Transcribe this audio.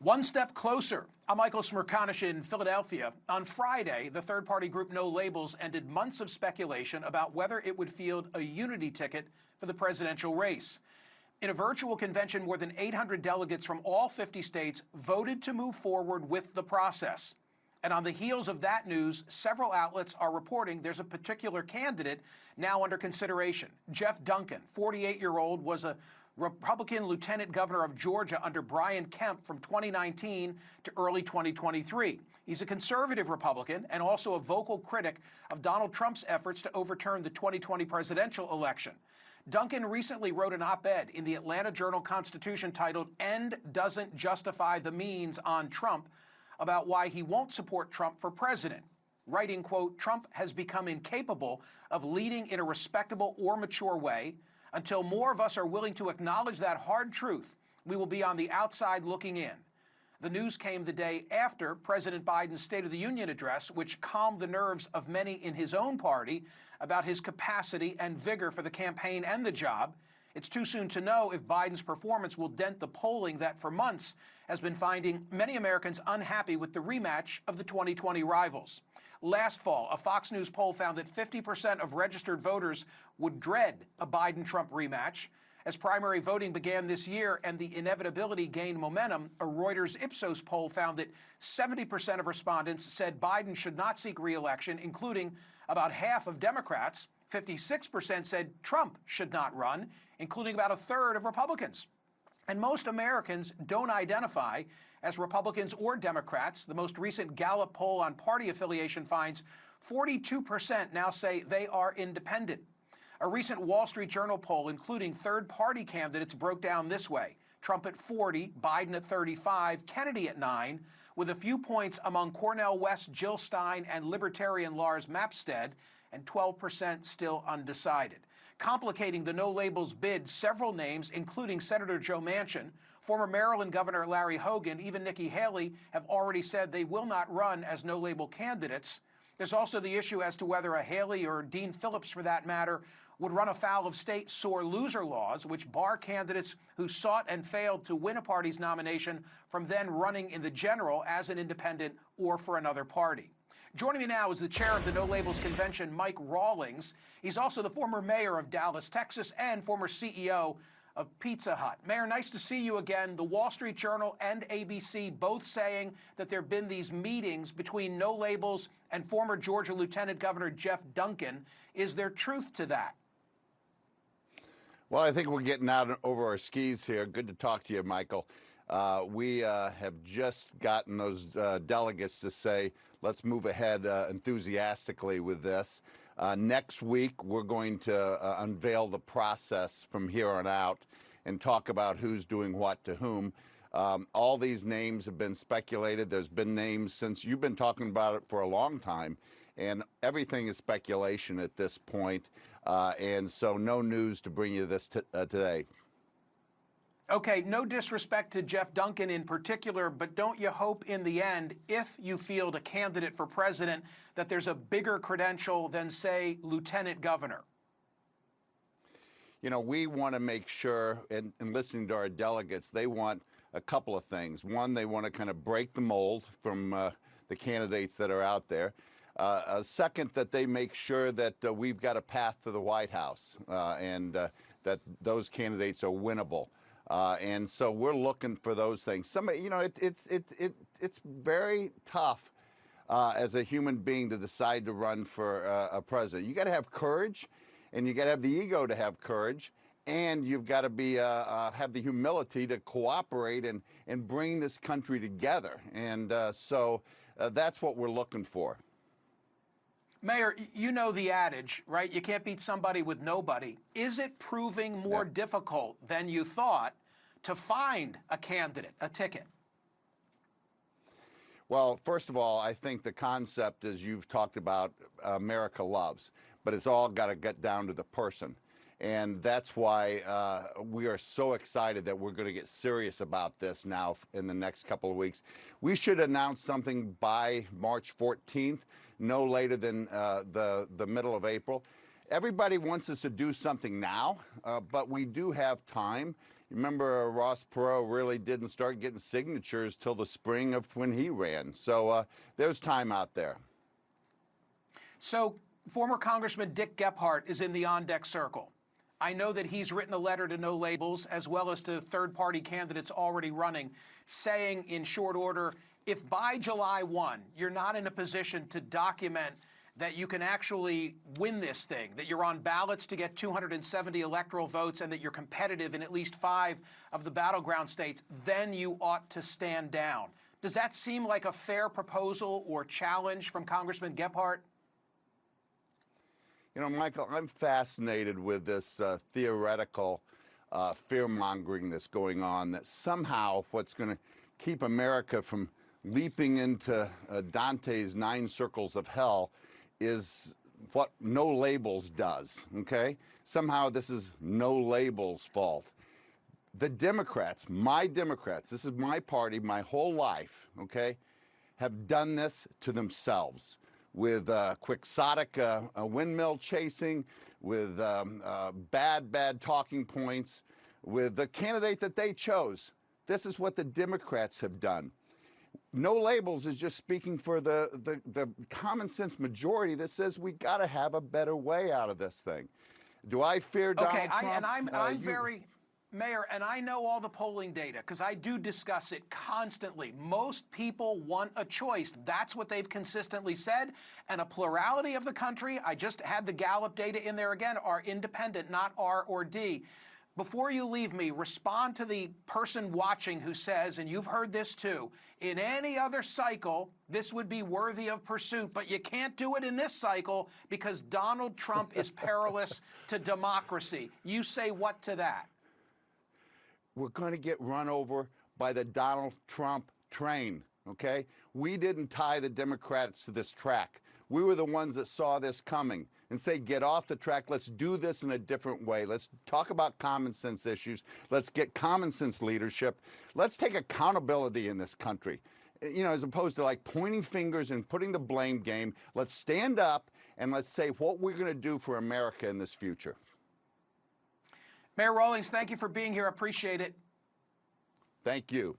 One step closer. I'm Michael Smerconish in Philadelphia. On Friday, the third-party group No Labels ended months of speculation about whether it would field a unity ticket for the presidential race. In a virtual convention, more than 800 delegates from all 50 states voted to move forward with the process. And on the heels of that news, several outlets are reporting there's a particular candidate now under consideration. Jeff Duncan, 48-year-old, was a Republican lieutenant governor of Georgia under Brian Kemp from 2019 to early 2023. He's a conservative Republican and also a vocal critic of Donald Trump's efforts to overturn the 2020 presidential election. Duncan recently wrote an op-ed in the Atlanta Journal-Constitution titled "End Doesn't Justify the Means" on Trump about why he won't support Trump for president, writing, quote, "Trump has become incapable of leading in a respectable or mature way. Until more of us are willing to acknowledge that hard truth, we will be on the outside looking in." The news came the day after President Biden's State of the Union address, which calmed the nerves of many in his own party about his capacity and vigor for the campaign and the job. It's too soon to know if Biden's performance will dent the polling that for months has been finding many Americans unhappy with the rematch of the 2020 rivals. Last fall, a Fox News poll found that 50% of registered voters would dread a Biden-Trump rematch. As primary voting began this year and the inevitability gained momentum, a Reuters Ipsos poll found that 70% of respondents said Biden should not seek re-election, including about half of Democrats. 56% said Trump should not run, including about a third of Republicans. And most Americans don't identify as Republicans or Democrats. The most recent Gallup poll on party affiliation finds 42% now say they are independent. A recent Wall Street Journal poll, including third-party candidates, broke down this way: Trump at 40, Biden at 35, Kennedy at 9, with a few points among Cornel West, Jill Stein, and Libertarian Lars Mapstead, and 12% still undecided. Complicating the No Labels bid, several names, including Senator Joe Manchin, former Maryland Governor Larry Hogan, even Nikki Haley, have already said they will not run as No Label candidates. There's also the issue as to whether a Haley or Dean Phillips, for that matter, would run afoul of state sore loser laws, which bar candidates who sought and failed to win a party's nomination from then running in the general as an independent or for another party. Joining me now is the chair of the No Labels Convention, Mike Rawlings. He's also the former mayor of Dallas, Texas, and former CEO of Pizza Hut. Mayor, nice to see you again. The Wall Street Journal and ABC both saying that there have been these meetings between No Labels and former Georgia Lieutenant Governor Jeff Duncan. Is there truth to that? Well, I think we're getting out over our skis here. Good to talk to you, Michael. We have just gotten those delegates to say, let's move ahead enthusiastically with this. Next week, we're going to unveil the process from here on out and talk about who's doing what to whom. All these names have been speculated. There's been names since you've been talking about it for a long time, and everything is speculation at this point. And so no news to bring you this today. Okay, no disrespect to Jeff Duncan in particular, but don't you hope in the end, if you field a candidate for president, that there's a bigger credential than, say, lieutenant governor? You know, we want to make sure, and listening to our delegates, they want a couple of things. One, they want to kind of break the mold from the candidates that are out there. Second, that they make sure that we've got a path to the White House and that those candidates are winnable. And so we're looking for those things. Somebody, you know, it's very tough as a human being to decide to run for a president. You got to have courage, and you got to have the ego to have courage, and you've got to be have the humility to cooperate and bring this country together. And so that's what we're looking for. Mayor, you know the adage, right? You can't beat somebody with nobody. Is it proving more difficult than you thought to find a candidate, a ticket? Well, first of all, I think the concept, as you've talked about, America loves, but it's all got to get down to the person. And that's why we are so excited that we're going to get serious about this now in the next couple of weeks. We should announce something by March 14th, no later than the middle of April. Everybody wants us to do something now, but we do have time. You remember Ross Perot really didn't start getting signatures till the spring of when he ran. So there's time out there. So former Congressman Dick Gephardt is in the on-deck circle. I know that he's written a letter to No Labels as well as to third-party candidates already running, saying in short order, if by July 1 you're not in a position to document that you can actually win this thing, that you're on ballots to get 270 electoral votes and that you're competitive in at least 5 of the battleground states, then you ought to stand down. Does that seem like a fair proposal or challenge from Congressman Gephardt? You know, Michael, I'm fascinated with this theoretical fear-mongering that's going on, that somehow what's going to keep America from leaping into Dante's 9 circles of hell is what No Labels does, okay? Somehow this is No Labels' fault. The Democrats, this is my party, my whole life, okay, have done this to themselves with quixotic windmill chasing, with bad talking points, with the candidate that they chose. This is what the Democrats have done. No Labels is just speaking for the common sense majority that says we got to have a better way out of this thing. Do I fear Donald Trump? I'm very, Mayor, and I know all the polling data because I do discuss it constantly. Most people want a choice. That's what they've consistently said. And a plurality of the country, I just had the Gallup data in there again, are independent, not R or D. Before you leave me, respond to the person watching who says, and you've heard this too, in any other cycle, this would be worthy of pursuit, but you can't do it in this cycle because Donald Trump is perilous to democracy. You say what to that? We're going to get run over by the Donald Trump train, okay? We didn't tie the Democrats to this track. We were the ones that saw this coming and say, get off the track. Let's do this in a different way. Let's talk about common sense issues. Let's get common sense leadership. Let's take accountability in this country. You know, as opposed to like pointing fingers and putting the blame game, let's stand up and let's say what we're going to do for America in this future. Mayor Rawlings, thank you for being here. I appreciate it. Thank you.